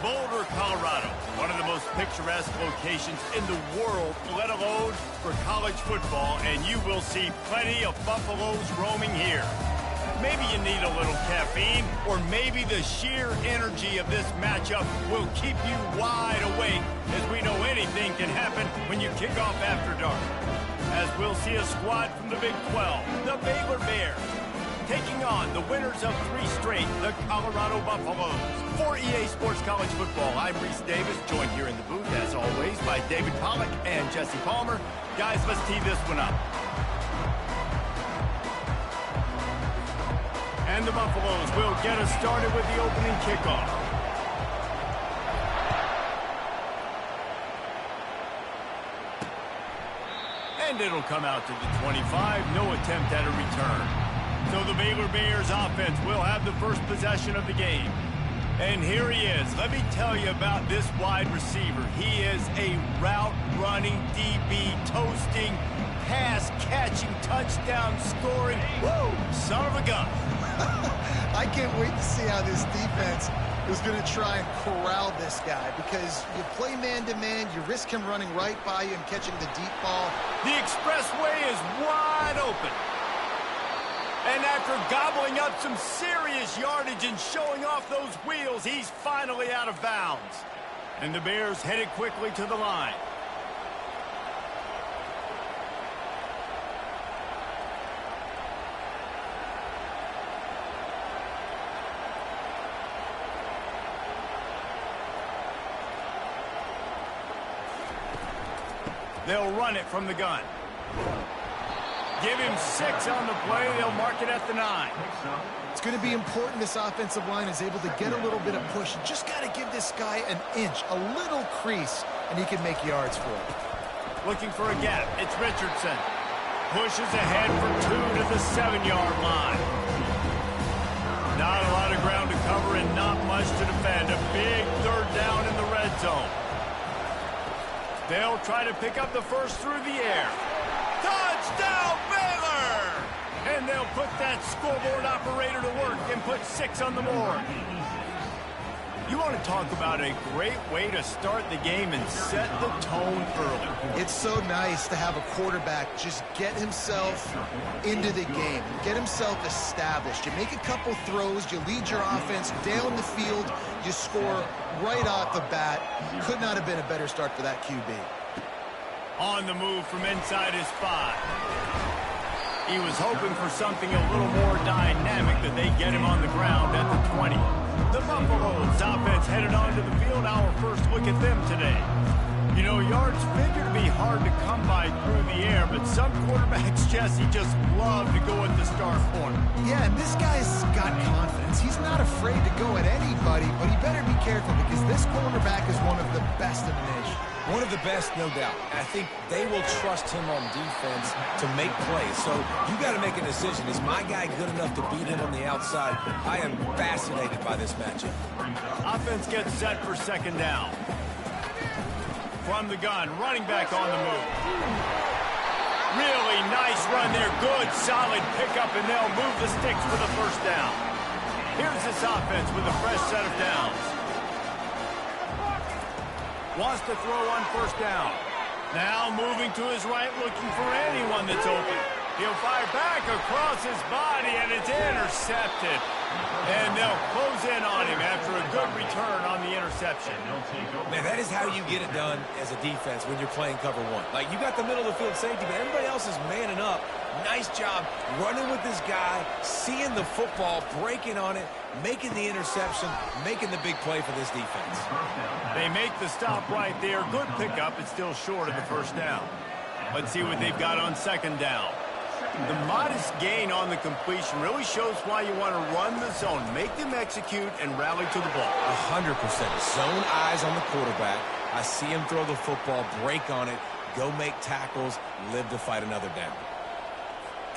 Boulder, Colorado, one of the most picturesque locations in the world, let alone for college football, and you will see plenty of Buffaloes roaming here. Maybe you need a little caffeine, or maybe the sheer energy of this matchup will keep you wide awake, as we know anything can happen when you kick off after dark. As we'll see a squad from the Big 12, the Baylor Bears, taking on the winners of 3 straight, the Colorado Buffaloes. For EA Sports College Football, I'm Reese Davis, joined here in the booth, as always, by David Pollack and Jesse Palmer. Guys, let's tee this one up. And the Buffaloes will get us started with the opening kickoff. And it'll come out to the 25, no attempt at a return. So the Baylor Bears offense will have the first possession of the game. And here he is. Let me tell you about this wide receiver. He is a route-running, DB, toasting, pass-catching, touchdown-scoring, woo, son of a gun. I can't wait to see how this defense is going to try and corral this guy, because you play man-to-man, you risk him running right by you and catching the deep ball. The expressway is wide open. And after gobbling up some serious yardage and showing off those wheels, he's finally out of bounds. And the Bears headed quickly to the line. They'll run it from the gun. Give him 6 on the play. They'll mark it at the 9. It's going to be important this offensive line is able to get a little bit of push. You just got to give this guy an inch, a little crease, and he can make yards for it. Looking for a gap. It's Richardson. Pushes ahead for 2 to the 7-yard line. Not a lot of ground to cover and not much to defend. A big 3rd down in the red zone. They'll try to pick up the first through the air. Touchdown, Baylor! And they'll put that scoreboard operator to work and put 6 on the board. You want to talk about a great way to start the game and set the tone early. It's so nice to have a quarterback just get himself into the game, get himself established. You make a couple throws, you lead your offense down the field, you score right off the bat. Could not have been a better start for that QB. On the move from inside his 5. He was hoping for something a little more dynamic, that they get him on the ground at the 20. The Buffaloes offense headed onto the field. Our first look at them today. You know, yards figure to be hard to come by through the air, but some quarterbacks, Jesse, just love to go at the start point. Yeah, and this guy's got confidence. He's not afraid to go at anybody, but he better be careful, because this cornerback is one of the best in the nation. One of the best, no doubt. I think they will trust him on defense to make plays. So you got to make a decision. Is my guy good enough to beat him on the outside? I am fascinated by this matchup. Offense gets set for 2nd down. From the gun, running back on the move. Really nice run there. Good, solid pickup, and they'll move the sticks for the 1st down. Here's this offense with a fresh set of downs. Wants to throw on 1st down. Now moving to his right, looking for anyone that's open. He'll fire back across his body, and it's intercepted. And they'll close in on him after a good return on the interception. Man, that is how you get it done as a defense when you're playing cover 1. Like, you got the middle of the field safety, but everybody else is manning up. Nice job running with this guy, seeing the football, breaking on it, making the interception, making the big play for this defense. They make the stop right there. Good pickup. It's still short of the 1st down. Let's see what they've got on 2nd down. The modest gain on the completion really shows why you want to run the zone. Make them execute and rally to the ball. 100%. Zone eyes on the quarterback. I see him throw the football, break on it, go make tackles, live to fight another down.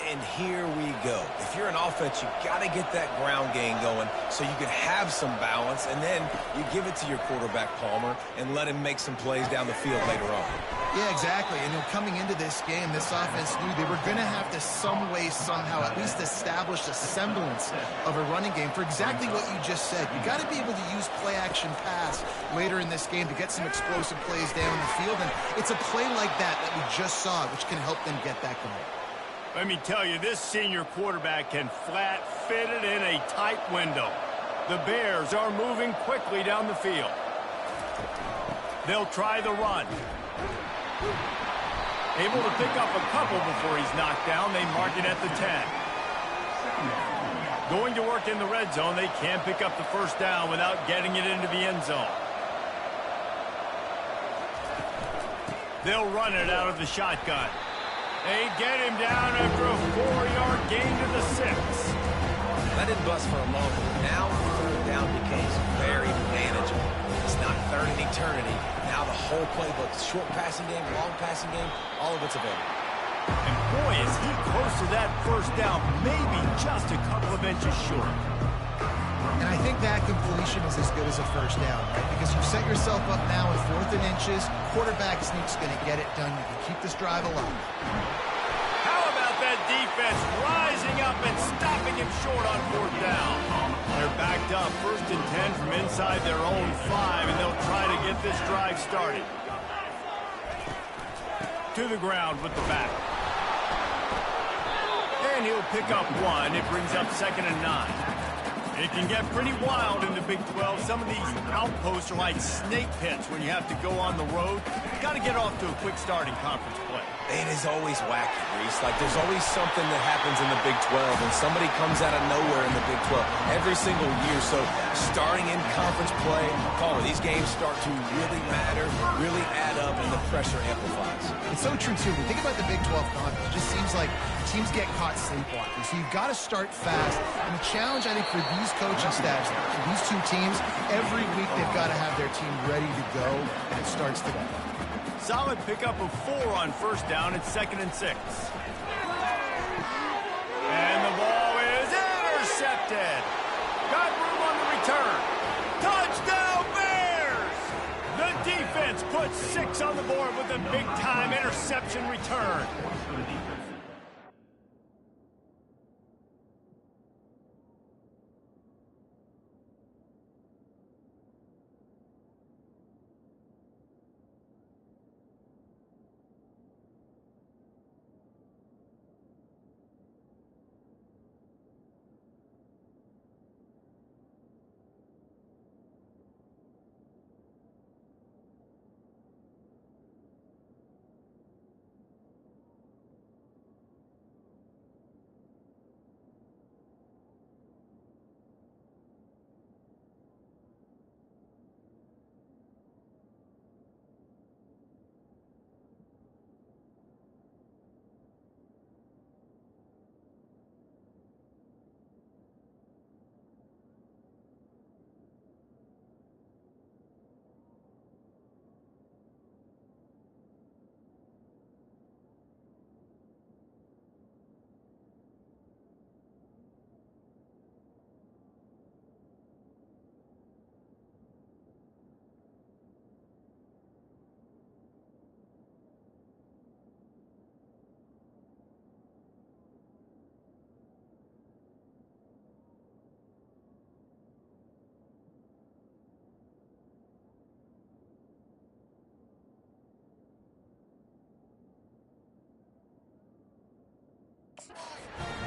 And here we go. If you're an offense, you got to get that ground game going so you can have some balance, and then you give it to your quarterback, Palmer, and let him make some plays down the field later on. Yeah, exactly. And coming into this game, this offense knew they were going to have to some way, somehow, at least establish a semblance of a running game for exactly what you just said. You got to be able to use play-action pass later in this game to get some explosive plays down the field. And it's a play like that we just saw, which can help them get that going. Let me tell you, this senior quarterback can flat fit it in a tight window. The Bears are moving quickly down the field. They'll try the run. Able to pick up a couple before he's knocked down. They mark it at the 10. Going to work in the red zone. They can't pick up the first down without getting it into the end zone. They'll run it out of the shotgun. They get him down after a 4-yard gain to the 6. That didn't bust for a moment. Now third down becomes very manageable. It's not third in eternity. Now the whole playbook, short passing game, long passing game, all of it's available. And boy, is he close to that first down, maybe just a couple of inches short. And I think that completion is as good as a first down, right? Because you set yourself up now with 4th and inches. Quarterback sneak's going to get it done. You can keep this drive alive. How about that defense rising up and stopping him short on 4th down? They're backed up, 1st and 10 from inside their own 5, and they'll try to get this drive started. To the ground with the back. And he'll pick up 1. It brings up 2nd and 9. It can get pretty wild in the Big 12. Some of these outposts are like snake pits when you have to go on the road. Got to get off to a quick start in conference play. It is always wacky, Reese. Like, there's always something that happens in the Big 12, and somebody comes out of nowhere in the Big 12 every single year. So, starting in conference play, these games start to really matter, really add up, and the pressure amplifies. It's so true, too. When you think about the Big 12 conference, it just seems like teams get caught sleepwalking. So, you've got to start fast. And the challenge, I think, for these coaching staffs, for these two teams, every week they've got to have their team ready to go, and it starts today. Solid pickup of 4 on 1st down. It's 2nd and 6. And the ball is intercepted. Got room on the return. Touchdown Bears! The defense puts 6 on the board with a big-time interception return.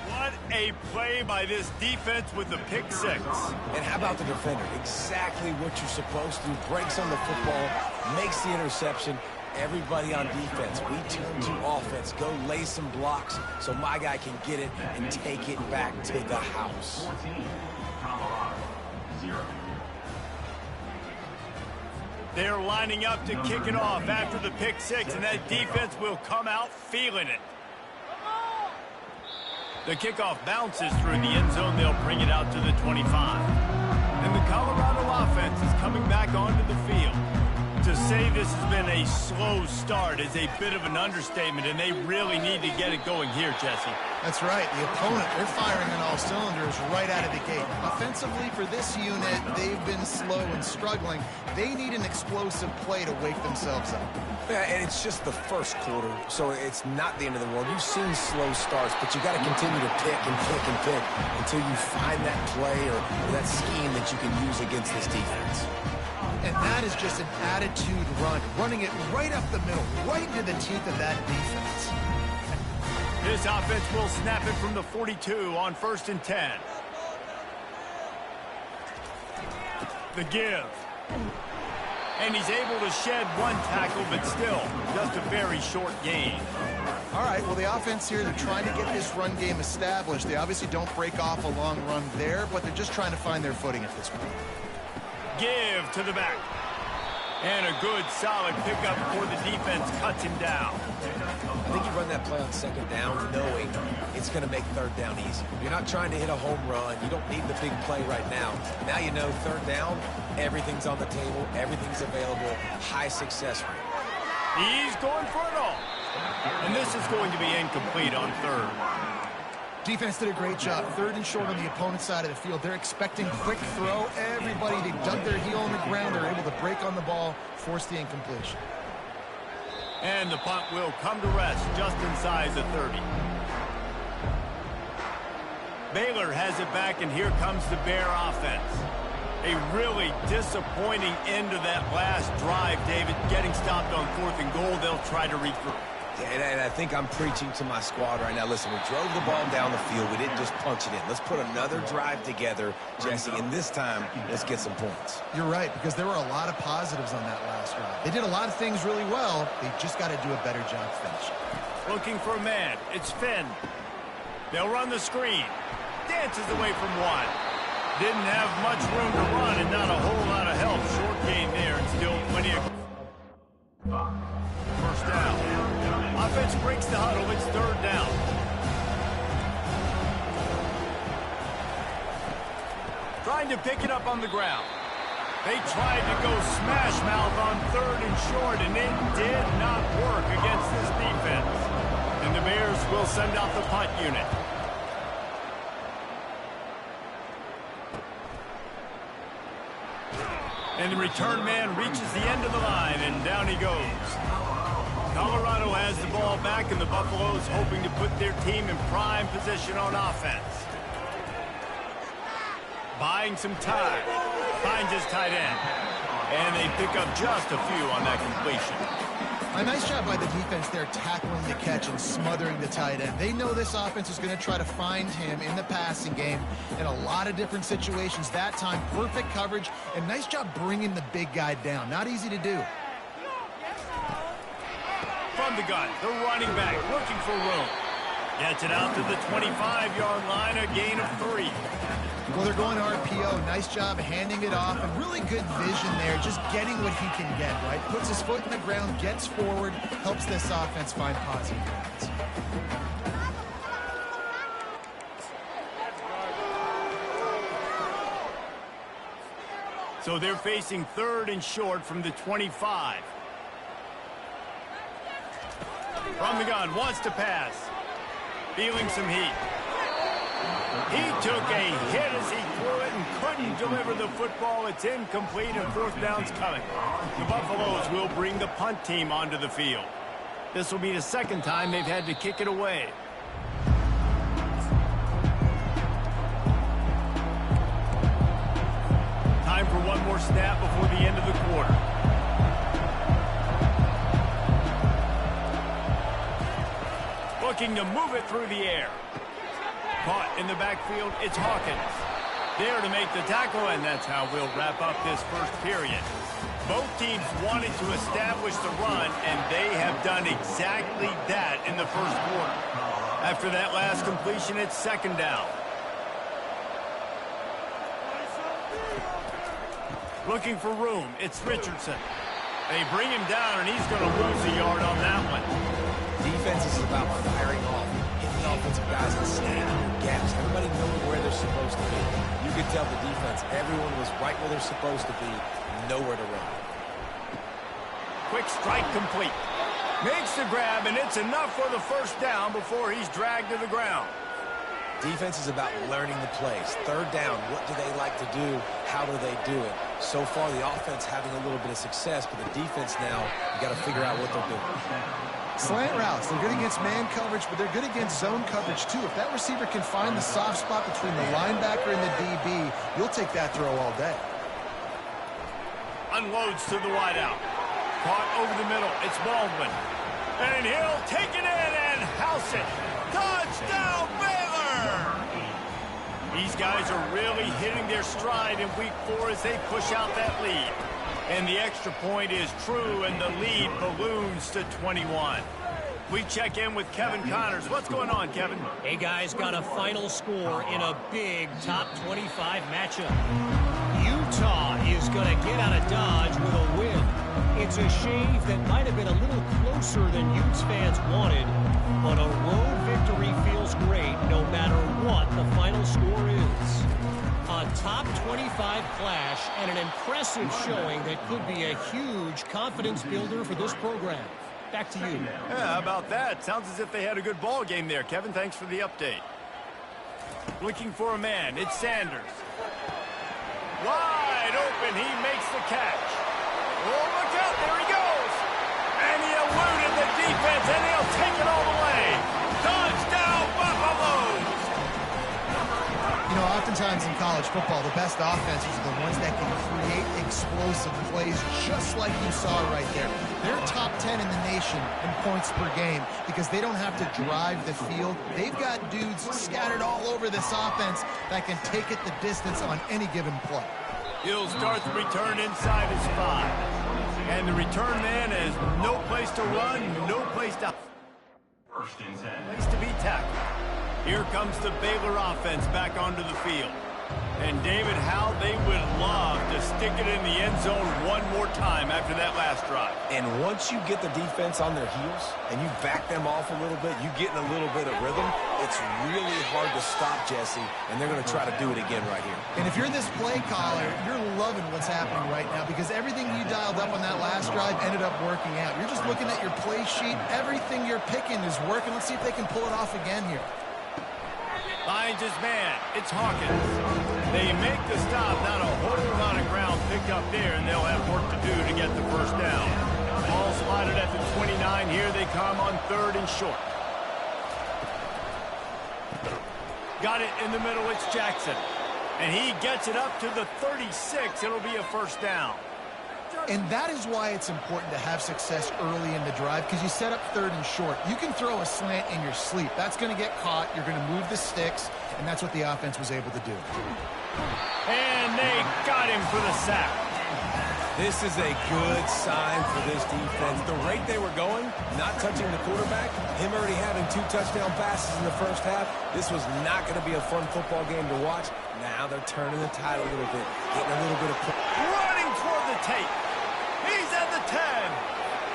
What a play by this defense with the pick 6. And how about the defender? Exactly what you're supposed to do. Breaks on the football, makes the interception. Everybody on defense, we turn to offense. Go lay some blocks so my guy can get it and take it back to the house. They're lining up to kick it off after the pick 6, and that defense will come out feeling it. The kickoff bounces through the end zone. They'll bring it out to the 25. And the Colorado offense is coming back onto the field. To To say this has been a slow start is a bit of an understatement, and they really need to get it going here, Jesse. That's right. The opponent, they're firing on all cylinders right out of the gate. Offensively, for this unit, they've been slow and struggling. They need an explosive play to wake themselves up. Yeah, and it's just the first quarter, so it's not the end of the world. You've seen slow starts, but you got to continue to pick and pick and pick until you find that play or that scheme that you can use against this defense. And that is just an attitude run, running it right up the middle, right into the teeth of that defense. This offense will snap it from the 42 on 1st and 10. The give. And he's able to shed one tackle, but still, just a very short gain. All right, well, the offense here, they're trying to get this run game established. They obviously don't break off a long run there, but they're just trying to find their footing at this point. Give to the back. And a good, solid pickup before the defense cuts him down. I think you run that play on 2nd down knowing it's going to make 3rd down easy. You're not trying to hit a home run. You don't need the big play right now. Now you know 3rd down, everything's on the table, everything's available, high success rate. He's going for it all. And this is going to be incomplete on 3rd. Defense did a great job. 3rd and short on the opponent's side of the field. They're expecting quick throw. Everybody, they dug their heel on the ground. They're able to break on the ball, force the incompletion. And the punt will come to rest just inside the 30. Baylor has it back, and here comes the Bear offense. A really disappointing end to that last drive, David. Getting stopped on 4th and goal, they'll try to regroup. And I think I'm preaching to my squad right now. Listen, we drove the ball down the field. We didn't just punch it in. Let's put another drive together, Jesse, and this time, let's get some points. You're right, because there were a lot of positives on that last drive. They did a lot of things really well. They just got to do a better job finishing. Looking for a man. It's Finn. They'll run the screen. Dances away from one. Didn't have much room to run and not a whole lot of help. Short gain there and still plenty of... First down. Offense breaks the huddle. It's 3rd down. Trying to pick it up on the ground. They tried to go smash mouth on 3rd and short, and it did not work against this defense. And the Bears will send out the punt unit. And the return man reaches the end of the line, and down he goes. Colorado has the ball back, and the Buffaloes hoping to put their team in prime position on offense. Buying some time. Finds his tight end. And they pick up just a few on that completion. A nice job by the defense there, tackling the catch and smothering the tight end. They know this offense is going to try to find him in the passing game in a lot of different situations. That time, perfect coverage, and nice job bringing the big guy down. Not easy to do. From the gun, the running back looking for room. Gets it out to the 25-yard line, a gain of 3. Well, they're going RPO. Nice job handing it off, and really good vision there, just getting what he can get, right? Puts his foot in the ground, gets forward, helps this offense find positive points. So they're facing 3rd and short from the 25. From the gun, wants to pass. Feeling some heat. He took a hit as he threw it and couldn't deliver the football. It's incomplete, and 4th down's coming. The Buffaloes will bring the punt team onto the field. This will be the 2nd time they've had to kick it away. Time for one more snap before the end of the quarter. Looking to move it through the air. Caught in the backfield, it's Hawkins. There to make the tackle, and that's how we'll wrap up this first period. Both teams wanted to establish the run, and they have done exactly that in the first quarter. After that last completion, it's 2nd down. Looking for room, it's Richardson. They bring him down, and he's going to lose a yard on that one. Defense is about firing off. The offensive guys and staying in their gaps. Everybody knowing where they're supposed to be. You could tell the defense, everyone was right where they're supposed to be, nowhere to run. quick strike complete. Makes the grab, and it's enough for the first down before he's dragged to the ground. Defense is about learning the plays. Third down, what do they like to do? How do they do it? So far, the offense having a little bit of success, but the defense now, you got to figure out what they're doing. Slant routes, they're good against man coverage, but they're good against zone coverage too. If that receiver can find the soft spot between the linebacker and the DB, you'll take that throw all day. Unloads to the wideout. Caught over the middle. It's Baldwin. And he'll take it in and house it. Touchdown, Baylor! These guys are really hitting their stride in week 4 as they push out that lead. And the extra point is true, and the lead balloons to 21. We check in with Kevin Connors. What's going on, Kevin? Hey, guys, got a final score in a big top 25 matchup. Utah is going to get out of Dodge with a win. It's a shave that might have been a little closer than Utes fans wanted, but a road victory feels great no matter what the final score is. A top 25 clash and an impressive showing that could be a huge confidence builder for this program. Back to you. Yeah, how about that? Sounds as if they had a good ball game there. Kevin, thanks for the update. Looking for a man. It's Sanders. Wide open. He makes the catch. Oh, look out. There he goes. And he eluded the defense, and he'll take it all the way. Touchdown, Buffaloes! You know, oftentimes in college football, the best offenses are the ones that can create explosive plays, just like you saw right there. They're top 10 in the nation in points per game because they don't have to drive the field. They've got dudes scattered all over this offense that can take it the distance on any given play. He'll start the return inside his 5. And the return man has no place to run, no place to... Place to be tackled. Here comes the Baylor offense back onto the field. And David, how they would love to stick it in the end zone one more time after that last drive. And once you get the defense on their heels and you back them off a little bit, you get in a little bit of rhythm, it's really hard to stop, Jesse, and they're going to try to do it again right here. And if you're this play caller, you're loving what's happening right now because everything you dialed up on that last drive ended up working out. You're just looking at your play sheet. Everything you're picking is working. Let's see if they can pull it off again here. Finds his man. It's Hawkins. They make the stop. Not a whole lot of ground picked up there, and they'll have work to do to get the first down. Ball slotted at the 29. Here they come on 3rd and short. Got it in the middle. It's Jackson. And he gets it up to the 36. It'll be a first down. And that is why it's important to have success early in the drive because you set up 3rd and short. You can throw a slant in your sleep. That's going to get caught. You're going to move the sticks, and that's what the offense was able to do. And they got him for the sack. This is a good sign for this defense. The rate they were going, not touching the quarterback, him already having 2 touchdown passes in the first half, this was not going to be a fun football game to watch. Now they're turning the tide a little bit, getting a little bit of... Running toward the tape. He's at the 10.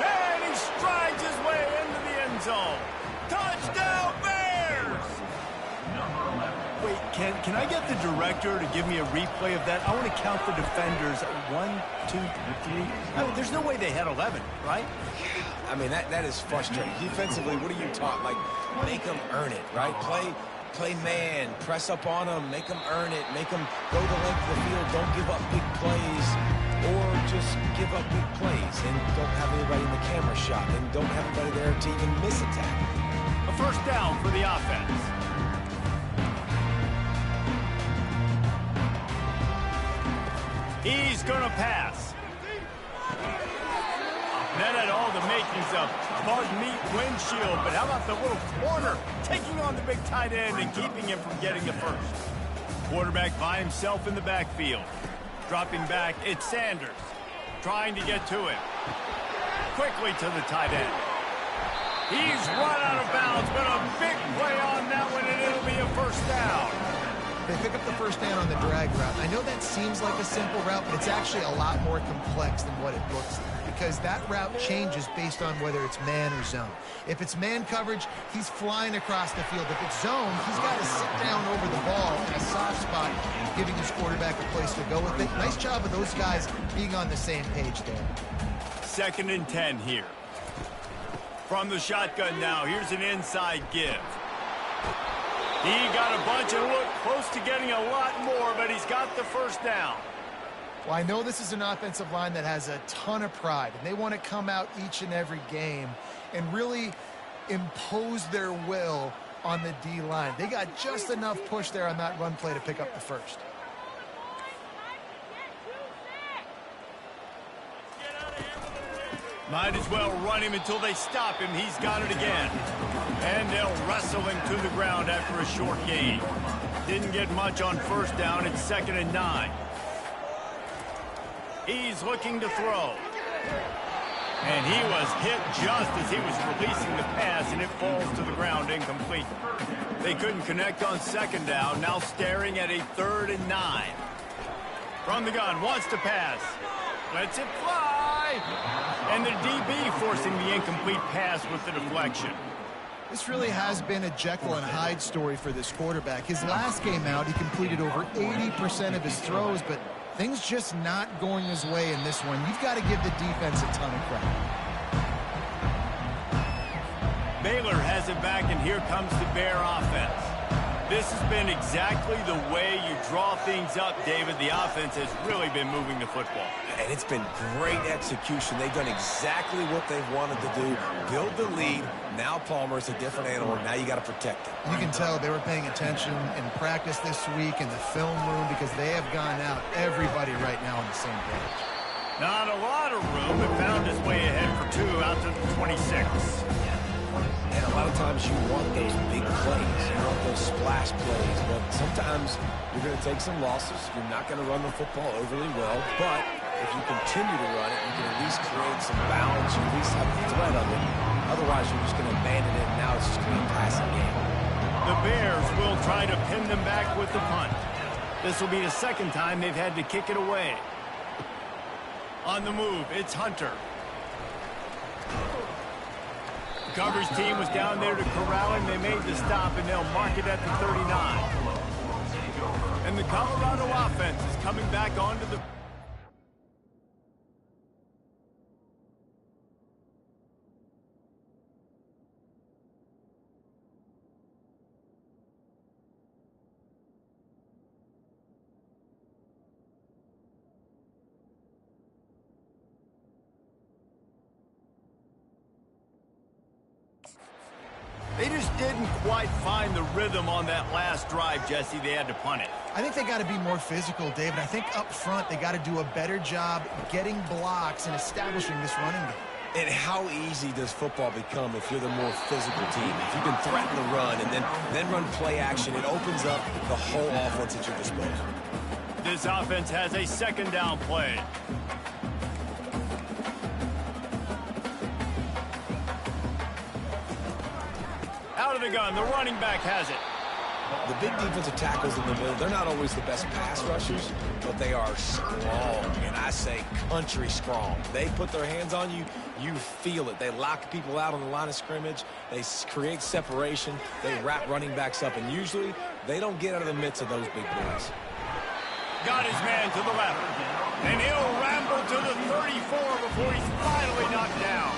And he strides his way into the end zone. Touchdown, Bears! Wait, can I get the director to give me a replay of that? I want to count the defenders. 1, 2, 3. I mean, there's no way they had 11, right? I mean, that is frustrating. Defensively, what are you taught? Like, make them earn it, right? Play man, press up on them, make them earn it, make them go the length of the field, don't give up big plays, or just give up big plays and don't have anybody in the camera shot and don't have anybody there to even miss a tackle. A first down for the offense. He's going to pass. That had all the makings of bug meat windshield, but how about the little corner taking on the big tight end and keeping him from getting the first? Quarterback by himself in the backfield. Dropping back, it's Sanders. Trying to get to him. Quickly to the tight end. He's run out of bounds, but a big play on that one, and it'll be a first down. They pick up the first down on the drag route. I know that seems like a simple route, but it's actually a lot more complex than what it looks like because that route changes based on whether it's man or zone. If it's man coverage, he's flying across the field. If it's zone, he's got to sit down over the ball in a soft spot, giving his quarterback a place to go with it. Nice job of those guys being on the same page there. 2nd and 10 here. From the shotgun now, here's an inside give. He got a bunch and looked close to getting a lot more, but he's got the first down. Well, I know this is an offensive line that has a ton of pride, and they want to come out each and every game and really impose their will on the D-line. They got just enough push there on that run play to pick up the first. Might as well run him until they stop him. He's got it again. And they'll wrestle him to the ground after a short gain. Didn't get much on first down. It's 2nd and 9. He's looking to throw. And he was hit just as he was releasing the pass, and it falls to the ground incomplete. They couldn't connect on 2nd down. Now staring at a 3rd and 9. From the gun, wants to pass. Lets it fly. And the DB forcing the incomplete pass with the deflection. This really has been a Jekyll and Hyde story for this quarterback. His last game out, he completed over 80% of his throws, but things just not going his way in this one. You've got to give the defense a ton of credit. Baylor has it back, and here comes the Bear offense. This has been exactly the way you draw things up, David. The offense has really been moving the football. And it's been great execution. They've done exactly what they've wanted to do. Build the lead. Now Palmer's a different animal. Now you got to protect him. You can tell they were paying attention in practice this week in the film room because they have gone out, everybody right now on the same page. Not a lot of room, but found his way ahead for 2 out to the 26. And a lot of times you want those big plays. You want those splash plays. But sometimes you're going to take some losses. You're not going to run the football overly well. But if you continue to run it, you can at least create some balance. You at least have the threat of it. Otherwise, you're just going to abandon it, and now it's just going to be a passing game. The Bears will try to pin them back with the punt. This will be the 2nd time they've had to kick it away. On the move, it's Hunter. The coverage team was down there to corral him. They made the stop, and they'll mark it at the 39. And the Colorado offense is coming back onto the... They just didn't quite find the rhythm on that last drive, Jesse. They had to punt it. I think they got to be more physical, David. I think up front they got to do a better job getting blocks and establishing this running game. And how easy does football become if you're the more physical team? If you can threaten the run and then run play action, it opens up the whole offense at your disposal. This offense has a 2nd down play. Out of the gun, the running back has it. The big defensive tackles in the middle, they're not always the best pass rushers, but they are strong, and I say country strong. They put their hands on you, you feel it. They lock people out on the line of scrimmage. They create separation. They wrap running backs up, and usually they don't get out of the midst of those big boys. Got his man to the left, and he'll ramble to the 34 before he's finally knocked down.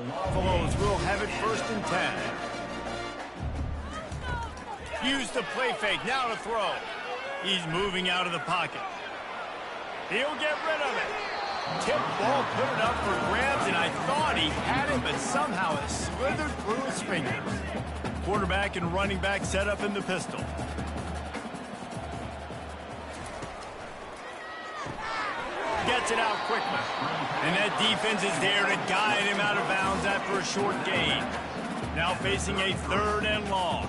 Buffaloes will have it 1st and 10. Use the play fake, now to throw. He's moving out of the pocket. He'll get rid of it. Tip ball, put it up for grabs, and I thought he had it, but somehow it slithered through his fingers. Quarterback and running back set up in the pistol. Gets it out quickly. And that defense is there to guide him out of bounds after a short gain. Now facing a 3rd and long.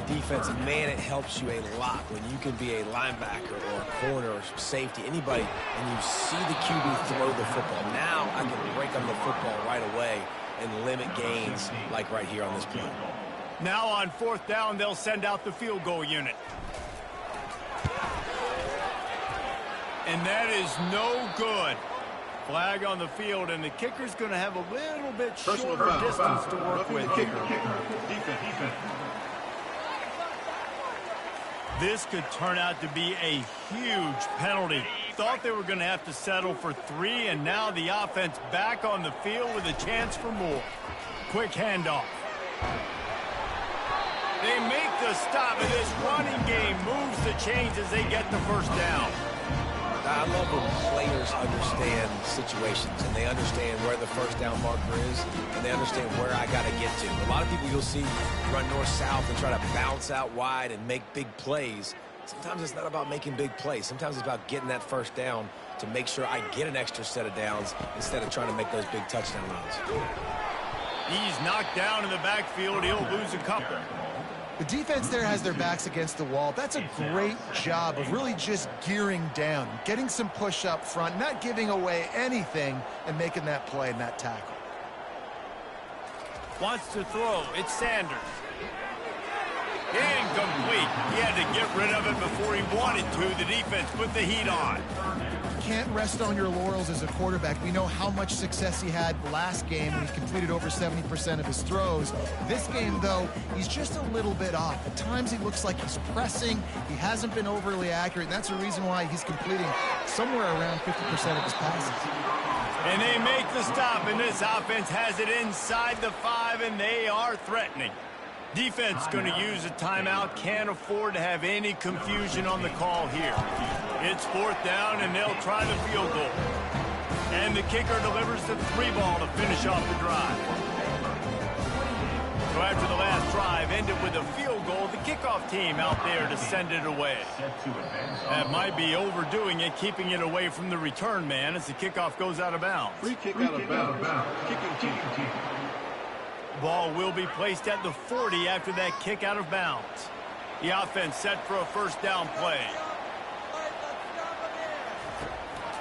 Defense, man, it helps you a lot when you can be a linebacker or a corner or safety, anybody, and you see the QB throw the football. Now I can break on the football right away and limit gains like right here on this play. Now on 4th down, they'll send out the field goal unit. And that is no good. Flag on the field, and the kicker's going to have a little bit shorter distance to work with here. This could turn out to be a huge penalty. Thought they were going to have to settle for 3, and now the offense back on the field with a chance for more. Quick handoff. They make the stop, and this running game moves the chains as they get the 1st down. I love when players understand situations, and they understand where the 1st down marker is, and they understand where I got to get to. A lot of people you'll see run north-south and try to bounce out wide and make big plays. Sometimes it's not about making big plays. Sometimes it's about getting that 1st down to make sure I get an extra set of downs instead of trying to make those big touchdown runs. He's knocked down in the backfield. He'll lose a couple. The defense there has their backs against the wall. That's a great job of really just gearing down, getting some push up front, not giving away anything, and making that play and that tackle. Wants to throw. It's Sanders. Incomplete. He had to get rid of it before he wanted to. The defense put the heat on. Can't rest on your laurels as a quarterback. We know how much success he had last game when he completed over 70% of his throws. This game, though, he's just a little bit off. At times he looks like he's pressing. He hasn't been overly accurate, and that's the reason why he's completing somewhere around 50% of his passes. And they make the stop, and this offense has it inside the 5, and they are threatening. Defense going to use a timeout. Can't afford to have any confusion on the call here. It's 4th down, and they'll try the field goal. And the kicker delivers the 3 ball to finish off the drive. So after the last drive ended with a field goal, the kickoff team out there to send it away. That might be overdoing it, keeping it away from the return man as the kickoff goes out of bounds. Free kick out of bounds. Kicking team. Ball will be placed at the 40 after that kick out of bounds. The offense set for a 1st down play.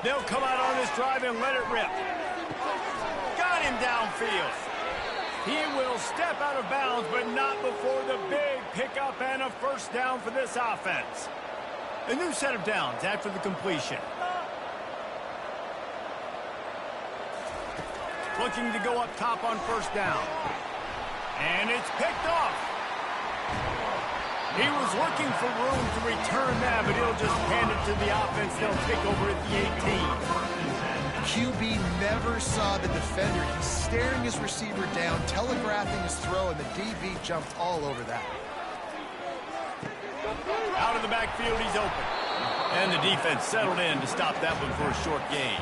They'll come out on this drive and let it rip. Got him downfield. He will step out of bounds, but not before the big pickup and a 1st down for this offense. A new set of downs after the completion. Looking to go up top on 1st down. And it's picked off. He was looking for room to return that, but he'll just hand it to the offense. They'll take over at the 18. QB never saw the defender. He's staring his receiver down, telegraphing his throw, and the DB jumped all over that. Out of the backfield, he's open. And the defense settled in to stop that one for a short gain.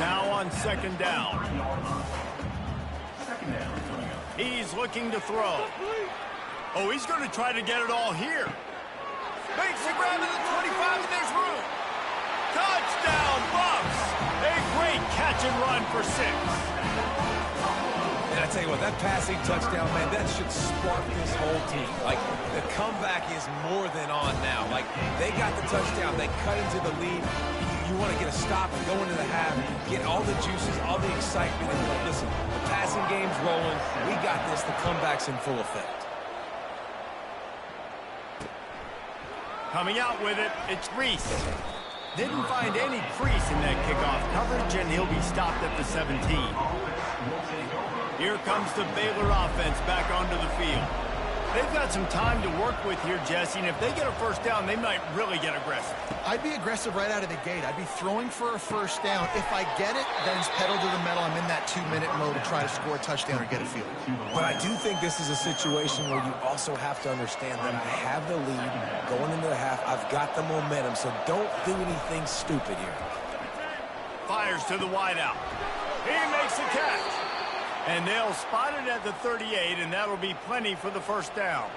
Now on 2nd down. He's looking to throw. Oh, he's going to try to get it all here. Makes the grab at the 25, and there's room. Touchdown, Buffs! A great catch and run for 6. And I tell you what, that passing touchdown, man, that should spark this whole team. Like, the comeback is more than on now. Like, they got the touchdown. They cut into the lead. You want to get a stop and go into the half, get all the juices, all the excitement. And like, listen, the passing game's rolling. We got this. The comeback's in full effect. Coming out with it, it's Reese. Didn't find any crease in that kickoff coverage, and he'll be stopped at the 17. Here comes the Baylor offense back onto the field. They've got some time to work with here, Jesse, and if they get a first down, they might really get aggressive. I'd be aggressive right out of the gate. I'd be throwing for a first down. If I get it, then it's pedal to the metal. I'm in that 2-minute mode to try to score a touchdown or get a field. But I do think this is a situation where you also have to understand that I have the lead going into the half. I've got the momentum, so don't do anything stupid here. Fires to the wideout. He makes the catch. And they'll spot it at the 38, and that'll be plenty for the first down.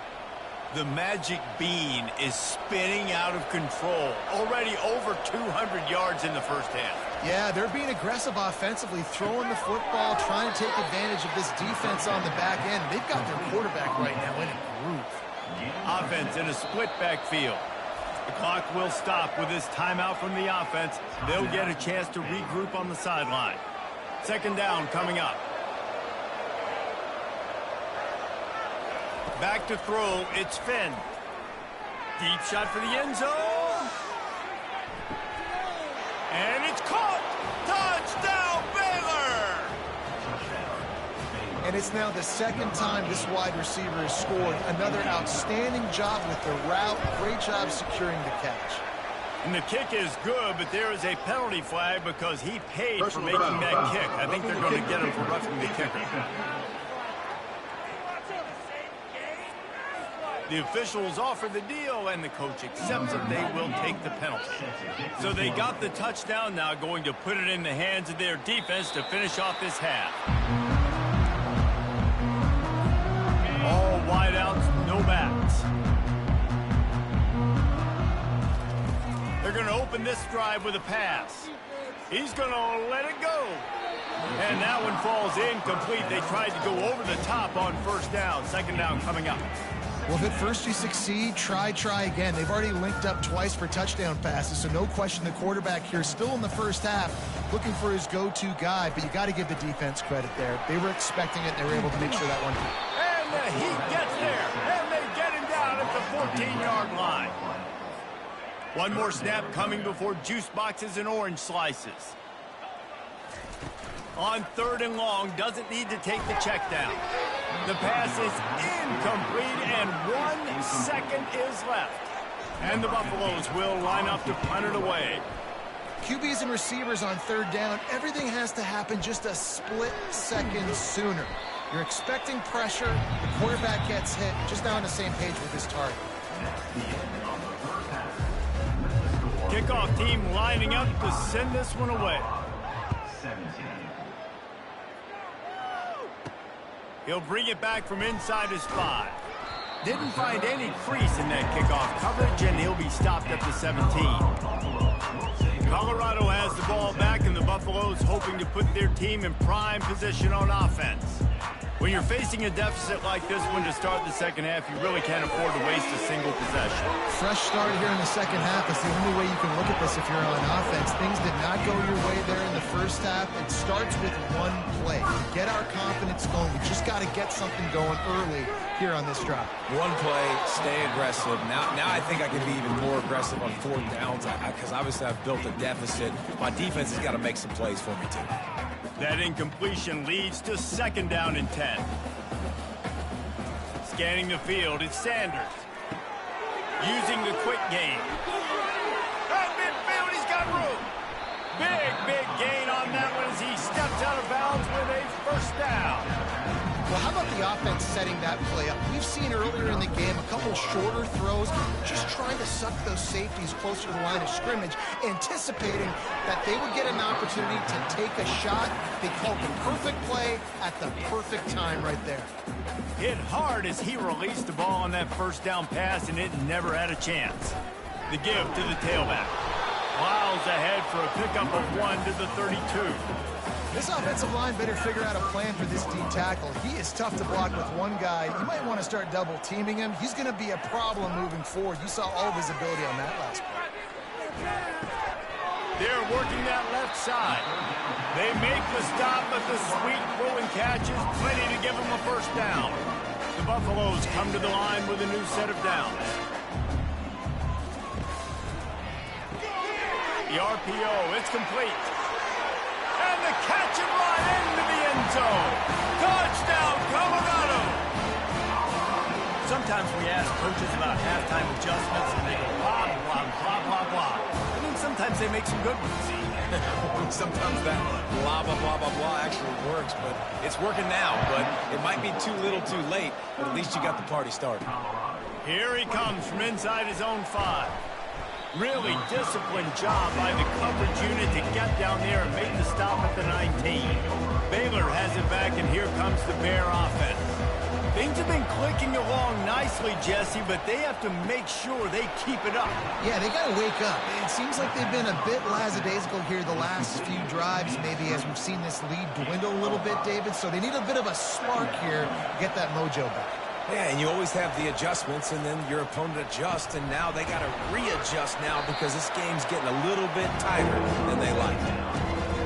The magic bean is spinning out of control. Already over 200 yards in the first half. Yeah, they're being aggressive offensively, throwing the football, trying to take advantage of this defense on the back end. They've got their quarterback right now in a groove. Offense in a split backfield. The clock will stop with this timeout from the offense. They'll get a chance to regroup on the sideline. Second down coming up. Back to throw, it's Finn. Deep shot for the end zone. And it's caught! Touchdown, Baylor! And it's now the second time this wide receiver has scored. Another outstanding job with the route. Great job securing the catch. And the kick is good, but there is a penalty flag because he paid for making that kick. I think they're going to get him for roughing the kicker. The officials offer the deal, and the coach accepts it. They will take the penalty. So they got the touchdown, now going to put it in the hands of their defense to finish off this half. All wideouts, no backs. They're going to open this drive with a pass. He's going to let it go. And that one falls incomplete. They tried to go over the top on first down. Second down coming up. Well, if at first you succeed, try again. They've already linked up twice for touchdown passes, so no question the quarterback here still in the first half looking for his go-to guy, but you got to give the defense credit there. They were expecting it. They were able to make sure that one. And the Heat gets there, and they get him down at the 14-yard line. One more snap coming before juice boxes and orange slices. On third and long, doesn't need to take the check down. The pass is incomplete, and 1 second is left. And the Buffaloes will line up to punt it away. QBs and receivers on third down, everything has to happen just a split second sooner. You're expecting pressure, the quarterback gets hit, just now on the same page with his target. Kickoff team lining up to send this one away. He'll bring it back from inside his 5. Didn't find any crease in that kickoff coverage, and he'll be stopped at the 17. Colorado has the ball back, and the Buffaloes hoping to put their team in prime position on offense. When you're facing a deficit like this one to start the second half, you really can't afford to waste a single possession. Fresh start here in the second half is the only way you can look at this if you're on offense. Things did not go your way there in the first half. It starts with one play. To get our confidence going, we just got to get something going early here on this drive. One play, stay aggressive. Now I think I can be even more aggressive on fourth downs because obviously I've built a deficit. My defense has got to make some plays for me too. That incompletion leads to second down and 10. Scanning the field, it's Sanders. Using the quick game. At midfield, he's got room. Big gain on that one as he steps out of bounds with a first down. Well, how about the offense setting that play up? We've seen earlier in the game a couple shorter throws, just trying to suck those safeties closer to the line of scrimmage, anticipating that they would get an opportunity to take a shot. They called the perfect play at the perfect time right there. Hit hard as he released the ball on that first down pass, and it never had a chance. The give to the tailback. Miles ahead for a pickup of 1 to the 32. This offensive line better figure out a plan for this D tackle. He is tough to block with one guy. You might want to start double teaming him. He's going to be a problem moving forward. You saw all of his ability on that last play. They're working that left side. They make the stop, but the sweet throwing catch is plenty to give them a first down. The Buffaloes come to the line with a new set of downs. The RPO, it's complete. And the catch and run into the end zone. Touchdown, Colorado. Sometimes we ask coaches about halftime adjustments, and they go blah, blah, blah, blah, blah. And then sometimes they make some good ones. Sometimes that blah, blah, blah, blah, blah actually works, but it's working now. But it might be too little too late, but at least you got the party started. Here he comes from inside his own 5. Really disciplined job by the coverage unit to get down there and make the stop at the 19. Baylor has it back, and here comes the Bear offense. Things have been clicking along nicely, Jesse, but they have to make sure they keep it up. Yeah, they got to wake up. It seems like they've been a bit lackadaisical here the last few drives, maybe as we've seen this lead dwindle a little bit, David. So they need a bit of a spark here to get that mojo back. Yeah, and you always have the adjustments, and then your opponent adjusts, and now they got to readjust now because this game's getting a little bit tighter than they like.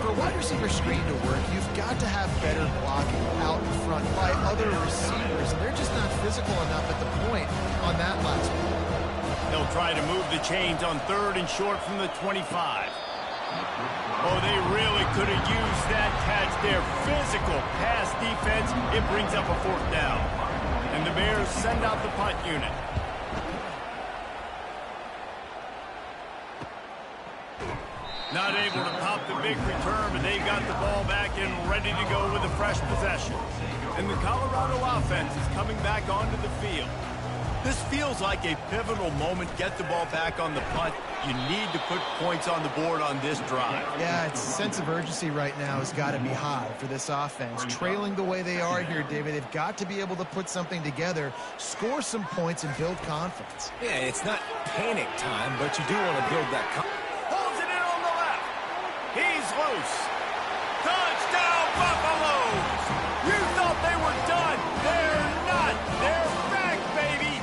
For a wide receiver screen to work, you've got to have better blocking out in front by other receivers, and they're just not physical enough at the point on that last one. They'll try to move the chains on 3rd and short from the 25. Oh, they really could have used that catch there. Physical pass defense. It brings up a 4th down. And the Bears send out the punt unit. Not able to pop the big return, but they've got the ball back and ready to go with a fresh possession. And the Colorado offense is coming back onto the field. This feels like a pivotal moment. Get the ball back on the punt. You need to put points on the board on this drive. Yeah, its sense of urgency right now has got to be high for this offense. Trailing the way they are here, David, they've got to be able to put something together, score some points, and build confidence. Yeah, it's not panic time, but you do want to build that confidence. Holds it in on the left. He's loose. Touchdown, Buffaloes! You thought they were done. They're not. They're back, baby.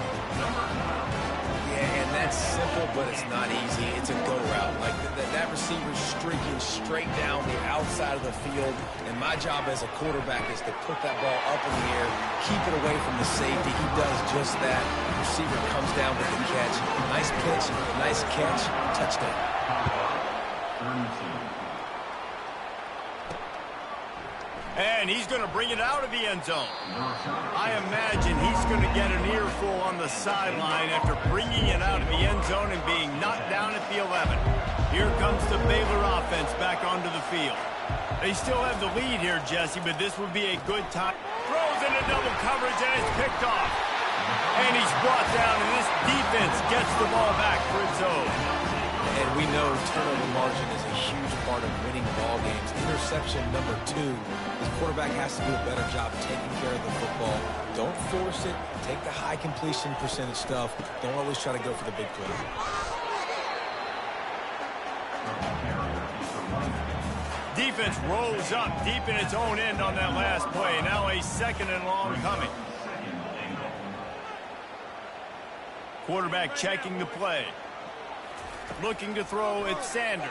Yeah, and that's simple, but it's not easy. It's a go route. Like that receiver's streaking straight down the outside of the field, and my job as a quarterback is to put that ball up in the air, keep it away from the safety. He does just that. The receiver comes down with the catch. Nice pitch, nice catch, touchdown. And he's going to bring it out of the end zone. I imagine he's going to get an earful on the sideline after bringing it out of the end zone and being knocked down at the 11. Here comes the Baylor offense back onto the field. They still have the lead here, Jesse, but this would be a good time. Throws into double coverage, and it's picked off. And he's brought down, and this defense gets the ball back for its own. And we know turnover margin is a huge part of winning ball games. Interception number 2. The quarterback has to do a better job taking care of the football. Don't force it. Take the high completion percentage stuff. Don't always try to go for the big play. Defense rolls up deep in its own end on that last play. Now a 2nd and long coming. Quarterback checking the play. Looking to throw at Sanders.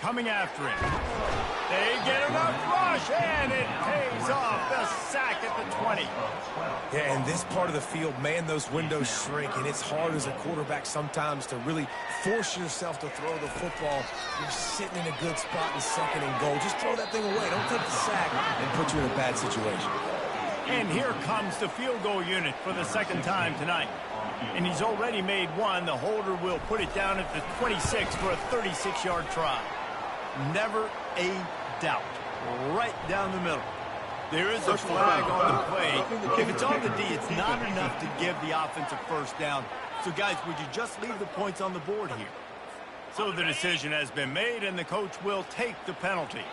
Coming after him. They get enough rush, and it pays off. The sack at the 20. Yeah, and this part of the field, man, those windows shrink, and it's hard as a quarterback sometimes to really force yourself to throw the football. You're sitting in a good spot in 2nd and goal. Just throw that thing away. Don't take the sack and put you in a bad situation. And here comes the field goal unit for the 2nd time tonight. And he's already made one. The holder will put it down at the 26 for a 36-yard try. Never a doubt. Right down the middle. There is a flag on the play. If it's on the D, it's not enough to give the offense a 1st down. So, guys, would you just leave the points on the board here? So the decision has been made, and the coach will take the penalty.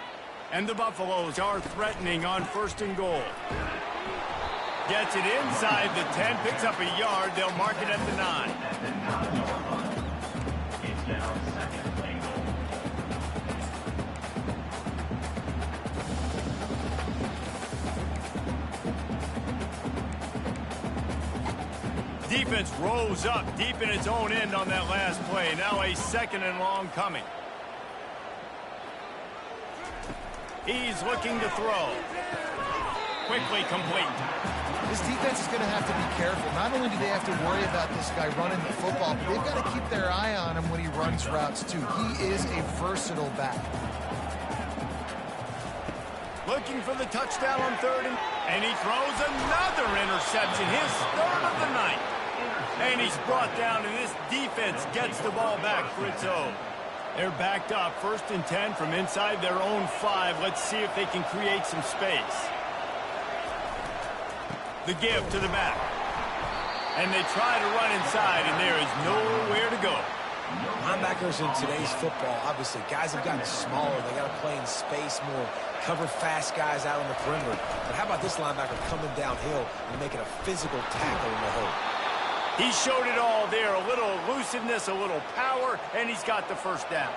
And the Buffaloes are threatening on 1st and goal. Gets it inside the 10, picks up a yard. They'll mark it at the 9. Defense rolls up deep in its own end on that last play. Now a 2nd and long coming. He's looking to throw. Quickly complete. This defense is going to have to be careful. Not only do they have to worry about this guy running the football, but they've got to keep their eye on him when he runs routes, too. He is a versatile back. Looking for the touchdown on third, and he throws another interception, his third of the night. And he's brought down, and this defense gets the ball back for its own. They're backed up, 1st and 10 from inside their own 5. Let's see if they can create some space. The give to the back. And they try to run inside, and there is nowhere to go. Linebackers in today's football, obviously, guys have gotten smaller. They got to play in space more, cover fast guys out on the perimeter. But how about this linebacker coming downhill and making a physical tackle in the hole? He showed it all there, a little elusiveness, a little power, and he's got the first down.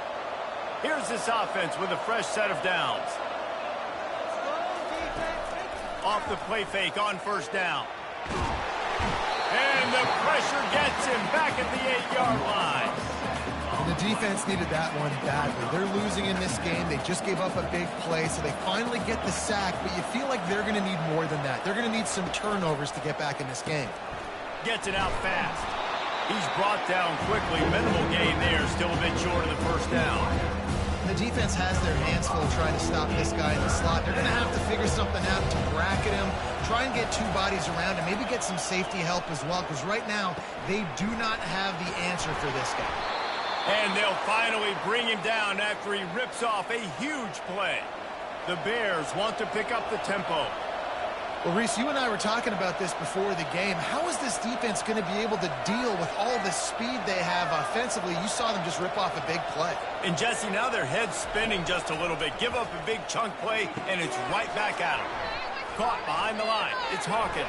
Here's this offense with a fresh set of downs. Off the play fake on first down. And the pressure gets him back at the 8-yard line. And the defense needed that one badly. They're losing in this game. They just gave up a big play, so they finally get the sack, but you feel like they're going to need more than that. They're going to need some turnovers to get back in this game. Gets it out fast. He's brought down quickly. Minimal gain there, still a bit short of the first down. The defense has their hands full trying to stop this guy in the slot. They're going to have to figure something out to bracket him, try and get 2 bodies around him, maybe get some safety help as well, because right now they do not have the answer for this guy. And they'll finally bring him down after he rips off a huge play. The Bears want to pick up the tempo. Well, Reese, you and I were talking about this before the game. How is this defense going to be able to deal with all the speed they have offensively? You saw them just rip off a big play. And, Jesse, now their head's spinning just a little bit. Give up a big chunk play, and it's right back at them. Caught behind the line. It's Hawkins.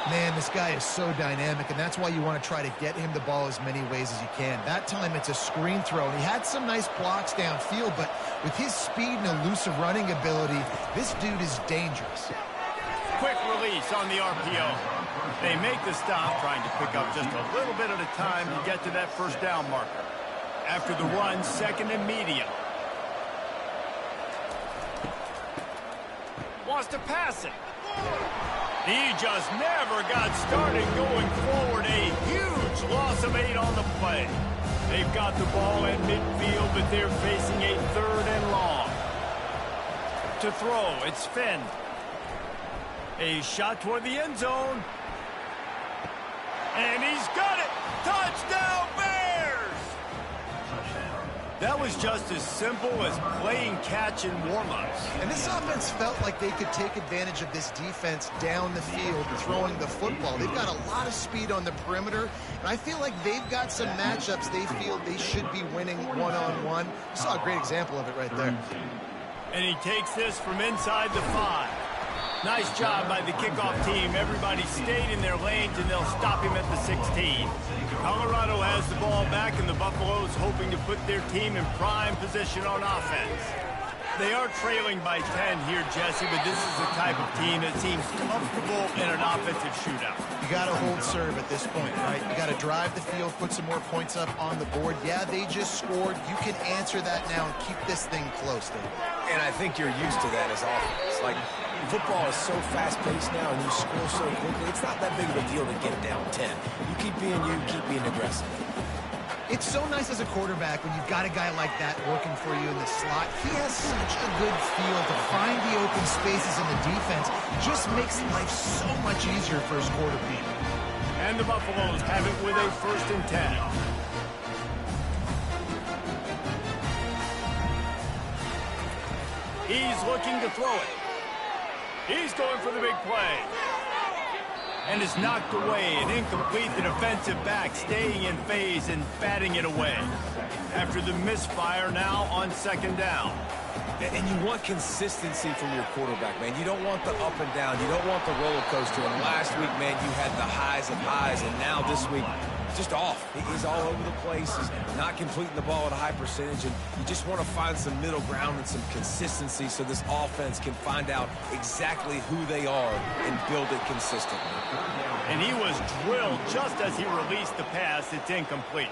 Man, this guy is so dynamic, and that's why you want to try to get him the ball as many ways as you can. That time it's a screen throw, and he had some nice blocks downfield, but with his speed and elusive running ability, this dude is dangerous. Quick release on the RPO. They make the stop, trying to pick up just a little bit at a time to get to that first down marker. After the run, 2nd and medium. Wants to pass it. He just never got started going forward. A huge loss of 8 on the play. They've got the ball in midfield, but they're facing a 3rd and long. To throw, it's Finn. A shot toward the end zone. And he's got it! Touchdown, Bears! That was just as simple as playing catch in warm-ups. And this offense felt like they could take advantage of this defense down the field, throwing the football. They've got a lot of speed on the perimeter, and I feel like they've got some matchups they feel they should be winning one-on-one. You saw a great example of it right there. And he takes this from inside the 5. Nice job by the kickoff team. Everybody stayed in their lanes, and they'll stop him at the 16. Colorado has the ball back, and the Buffaloes hoping to put their team in prime position on offense. They are trailing by 10 here, Jesse, but this is the type of team that seems comfortable in an offensive shootout. You got to hold serve at this point, right? You got to drive the field, put some more points up on the board. Yeah, they just scored. You can answer that now and keep this thing close, David. And I think you're used to that as offense. Like, football is so fast-paced now, and you score so quickly, it's not that big of a deal to get down 10. You keep being you, keep being aggressive. It's so nice as a quarterback when you've got a guy like that working for you in the slot. He has such a good feel to find the open spaces in the defense. It just makes life so much easier for his quarterback. And the Buffaloes have it with a 1st and 10. He's looking to throw it. He's going for the big play. And is knocked away, and incomplete. The defensive back staying in phase and batting it away. After the misfire, now on 2nd down. And you want consistency from your quarterback, man. You don't want the up and down. You don't want the roller coaster. And last week, man, you had the highs of highs, and now this week, just off. He's all over the place. He's not completing the ball at a high percentage, and you just want to find some middle ground and some consistency so this offense can find out exactly who they are and build it consistently. And he was drilled just as he released the pass. It's incomplete.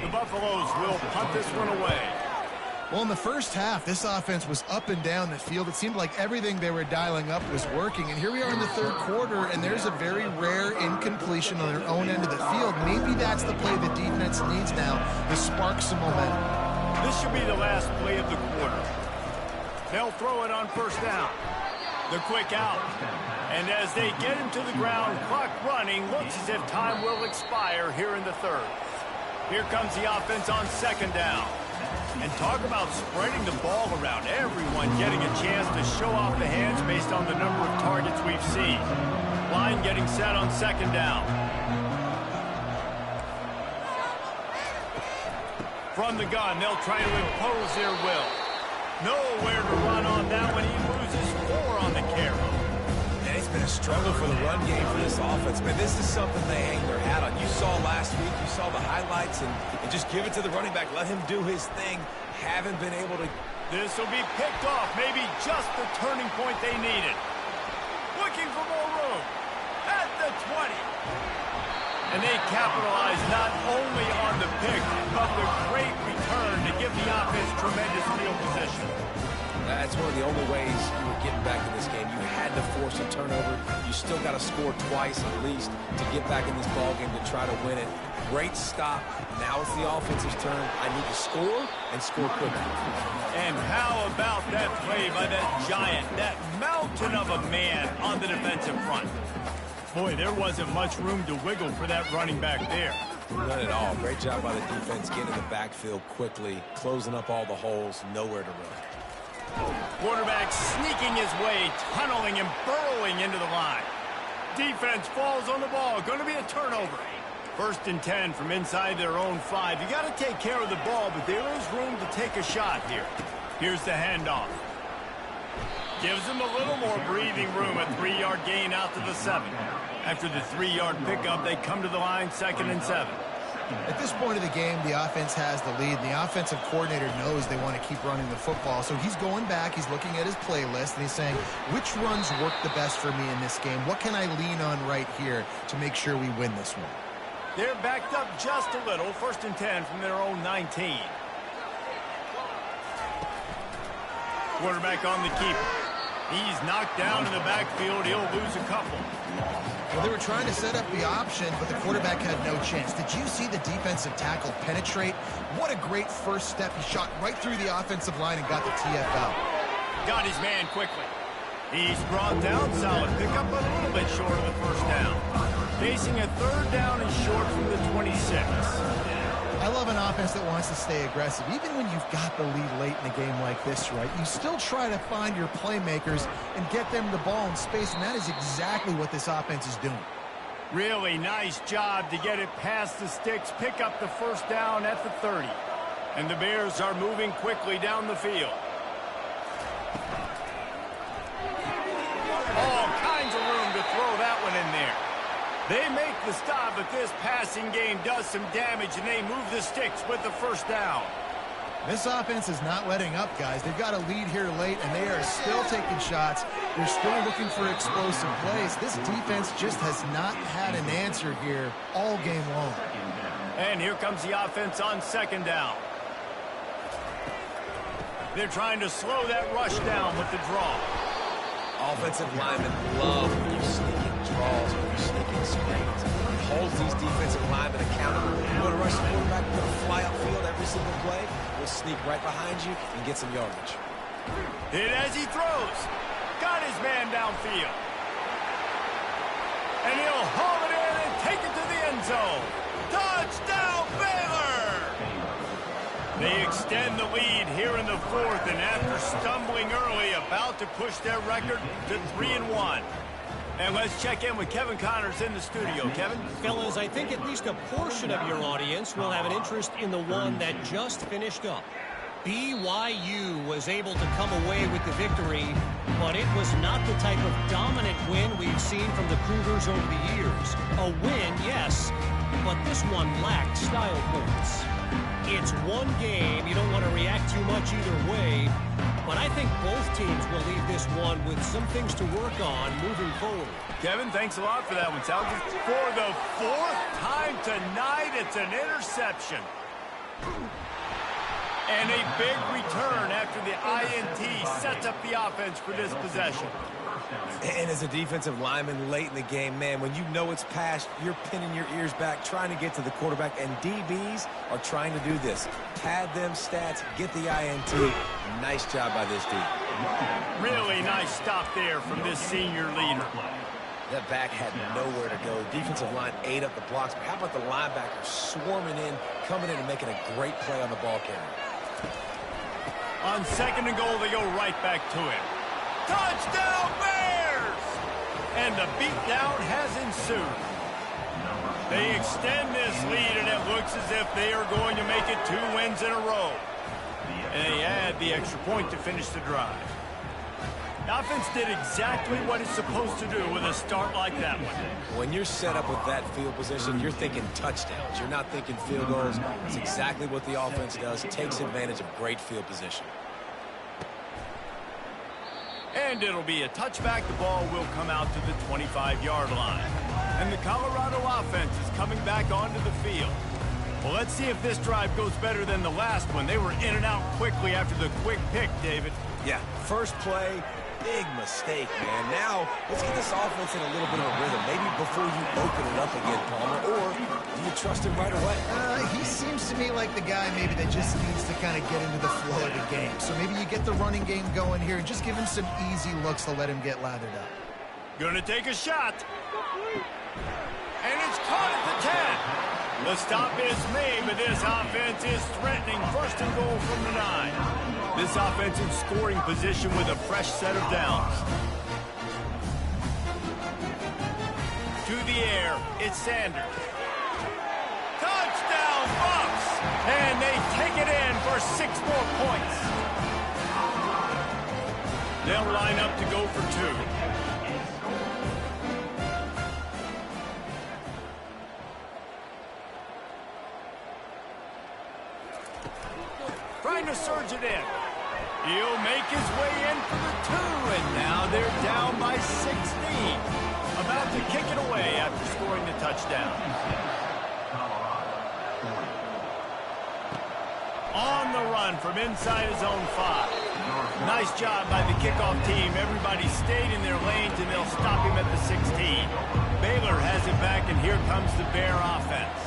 The Buffaloes will punt this one away. Well, in the first half, this offense was up and down the field. It seemed like everything they were dialing up was working. And here we are in the 3rd quarter, and there's a very rare incompletion on their own end of the field. Maybe that's the play the defense needs now to spark some momentum. This should be the last play of the quarter. They'll throw it on first down. The quick out. And as they get him to the ground, clock running, looks as if time will expire here in the third. Here comes the offense on second down. And talk about spreading the ball around. Everyone getting a chance to show off the hands based on the number of targets we've seen. Line getting set on second down. From the gun, they'll try to impose their will. Nowhere to run on that one. He loses 4 on the carry. And it's been a struggle for the run game for this offense. Man, this is something they hang their hat on. You saw last week, you saw the highlights, and just give it to the running back. Let him do his thing. Haven't been able to. This will be picked off. Maybe just the turning point they needed. Looking for more room. At the 20. And they capitalize not only on the pick, but the great return to give the offense tremendous field position. That's one of the only ways you were getting back in this game. You had to force a turnover. You still got to score twice at least to get back in this ballgame to try to win it. Great stop. Now it's the offense's turn. I need to score and score quickly. And how about that play by that giant, that mountain of a man on the defensive front? Boy, there wasn't much room to wiggle for that running back there. None at all. Great job by the defense getting in the backfield quickly, closing up all the holes, nowhere to run. Quarterback sneaking his way, tunneling and burrowing into the line. Defense falls on the ball. Going to be a turnover. 1st and 10 from inside their own 5. You got to take care of the ball, but there is room to take a shot here. Here's the handoff. Gives them a little more breathing room. A 3-yard gain out to the 7. After the 3-yard pickup, they come to the line 2nd and 7. At this point of the game, the offense has the lead. The offensive coordinator knows they want to keep running the football. So he's going back, he's looking at his playlist, and he's saying, which runs work the best for me in this game? What can I lean on right here to make sure we win this one? They're backed up just a little. 1st and 10 from their own 19. Quarterback on the keeper. He's knocked down in the backfield. He'll lose a couple. Well, they were trying to set up the option, but the quarterback had no chance. Did you see the defensive tackle penetrate? What a great first step. He shot right through the offensive line and got the TF out. Got his man quickly. He's brought down. Solid pickup, but a little bit short of the first down. Facing a 3rd down and short from the 26. I love an offense that wants to stay aggressive. Even when you've got the lead late in a game like this, right, you still try to find your playmakers and get them the ball in space, and that is exactly what this offense is doing. Really nice job to get it past the sticks, pick up the 1st down at the 30. And the Bears are moving quickly down the field. All kinds of room to throw that one in there. They make the stop, but this passing game does some damage, and they move the sticks with the 1st down. This offense is not letting up, guys. They've got a lead here late, and they are still taking shots. They're still looking for explosive plays. This defense just has not had an answer here all game long. And here comes the offense on 2nd down. They're trying to slow that rush down with the draw. Offensive linemen love when you sneak in draws, when you sneak in screens. It holds these defensive linemen accountable. You want to rush the quarterback, you're going to fly upfield every single play. We'll sneak right behind you and get some yardage. Hit as he throws. Got his man downfield. And he'll haul it in and take it to the end zone. Touchdown, Baylor! They extend the lead here in the 4th, and after stumbling early, about to push their record to 3-1. And let's check in with Kevin Connors in the studio. Kevin? Fellas, I think at least a portion of your audience will have an interest in the one that just finished up. BYU was able to come away with the victory, but it was not the type of dominant win we've seen from the Cougars over the years. A win, yes, but this one lacked style points. It's one game. You don't want to react too much either way, but I think both teams will leave this one with some things to work on moving forward. Kevin, thanks a lot for that one. Sounds for the 4th time tonight, it's an interception. And a big return after the INT sets up the offense for this possession. And as a defensive lineman late in the game, man, when you know it's passed, you're pinning your ears back, trying to get to the quarterback, and DBs are trying to do this. Pad them stats, get the INT. Nice job by this D. Really nice stop there from this senior leader. That back had nowhere to go. Defensive line ate up the blocks. But how about the linebacker swarming in, coming in and making a great play on the ball carrier? On 2nd and goal, they go right back to him. Touchdown, Bears! And the beatdown has ensued. They extend this lead, and it looks as if they are going to make it 2 wins in a row. And they add the extra point to finish the drive. The offense did exactly what it's supposed to do with a start like that one. When you're set up with that field position, you're thinking touchdowns. You're not thinking field goals. It's exactly what the offense does. Takes advantage of great field position. And it'll be a touchback. The ball will come out to the 25-yard line. And the Colorado offense is coming back onto the field. Well, let's see if this drive goes better than the last one. They were in and out quickly after the quick pick, David. Yeah, first play, big mistake, man. Now, let's get this offense in a little bit of a rhythm. Maybe before you open it up again, Palmer, or do you trust him right away? He seems to me like the guy maybe that just needs to kind of get into the flow of the game. So maybe you get the running game going here and just give him some easy looks to let him get lathered up. Gonna take a shot. And it's caught at the 10. The stop is made, but this offense is threatening 1st and goal from the 9. This offense in scoring position with a fresh set of downs. To the air, it's Sanders. Touchdown, Bucks! And they take it in for 6 more points. They'll line up to go for 2. Trying to surge it in. He'll make his way in for the 2, and now they're down by 16. About to kick it away after scoring the touchdown. On the run from inside his own 5. Nice job by the kickoff team. Everybody stayed in their lanes, and they'll stop him at the 16. Baylor has it back, and here comes the Bear offense.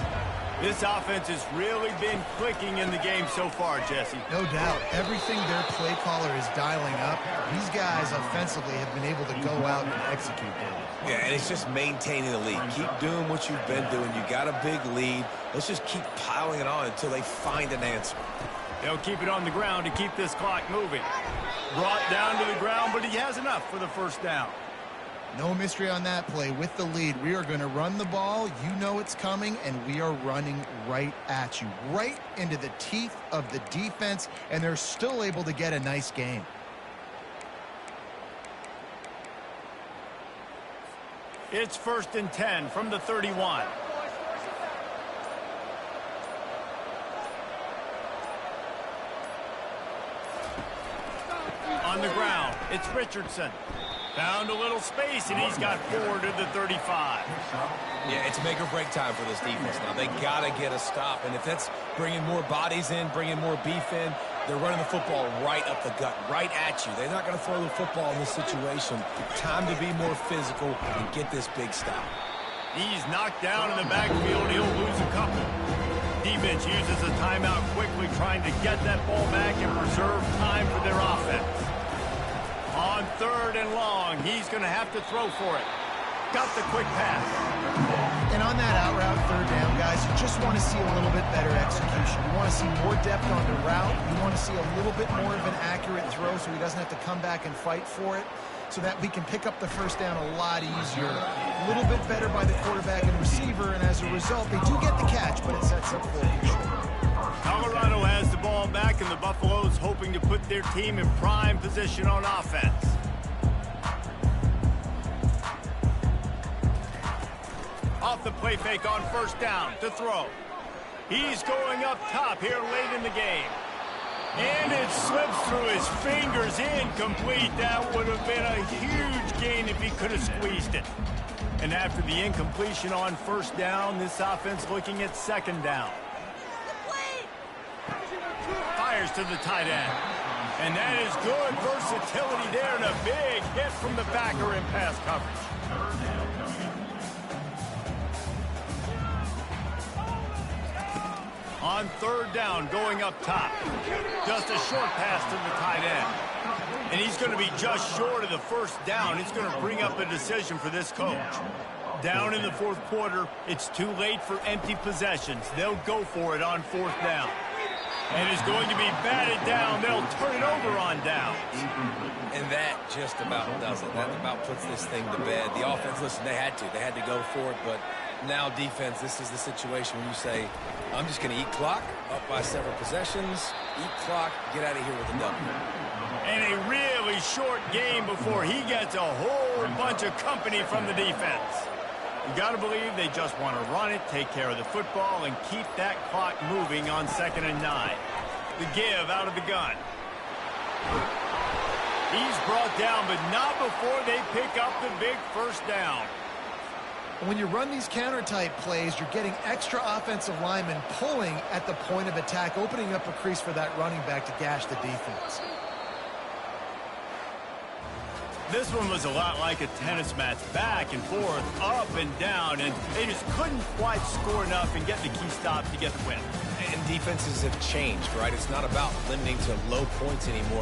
This offense has really been clicking in the game so far, Jesse. No doubt. Everything their play caller is dialing up, these guys offensively have been able to go out and execute them. Yeah, and it's just maintaining the lead. Keep doing what you've been doing. You got a big lead. Let's just keep piling it on until they find an answer. They'll keep it on the ground to keep this clock moving. Brought down to the ground, but he has enough for the 1st down. No mystery on that play. With the lead, we are going to run the ball. You know it's coming, and we are running right at you, right into the teeth of the defense, and they're still able to get a nice game. It's 1st and 10 from the 31. On the ground, it's Richardson. Found a little space, and he's got 4 to the 35. Yeah, it's make or break time for this defense now. They got to get a stop, and if that's bringing more bodies in, bringing more beef in, they're running the football right up the gut, right at you. They're not going to throw the football in this situation. Time to be more physical and get this big stop. He's knocked down in the backfield. He'll lose a couple. Defense uses a timeout quickly, trying to get that ball back and preserve time for their offense. On 3rd and long, he's going to have to throw for it. Got the quick pass. And on that out route, 3rd down, guys, you just want to see a little bit better execution. You want to see more depth on the route. You want to see a little bit more of an accurate throw so he doesn't have to come back and fight for it, so that we can pick up the 1st down a lot easier. A little bit better by the quarterback and receiver, and as a result, they do get the catch, but it sets up 4th and short. Colorado has the ball back, and the Buffaloes hoping to put their team in prime position on offense. Off the play fake on 1st down to throw. He's going up top here late in the game. And it slips through his fingers, incomplete. That would have been a huge gain if he could have squeezed it. And after the incompletion on 1st down, this offense looking at 2nd down. Fires to the tight end. And that is good versatility there, and a big hit from the backer in pass coverage. On 3rd down, going up top. Just a short pass to the tight end. And he's going to be just short of the first down. It's going to bring up a decision for this coach. Down in the fourth quarter, it's too late for empty possessions. They'll go for it on fourth down. And it's going to be batted down. They'll turn it over on downs. And that just about does it. That about puts this thing to bed. The offense, listen, they had to go for it, but now defense, this is the situation where you say, I'm just going to eat clock, up by several possessions, eat clock, get out of here with a W. And a really short game before he gets a whole bunch of company from the defense. You got to believe they just want to run it, take care of the football, and keep that clock moving on 2nd and 9. The give out of the gun. He's brought down, but not before they pick up the big first down. When you run these counter-type plays, you're getting extra offensive linemen pulling at the point of attack, opening up a crease for that running back to gash the defense. This one was a lot like a tennis match, back and forth, up and down, and they just couldn't quite score enough and get the key stop to get the win. And defenses have changed, right? It's not about limiting to low points anymore.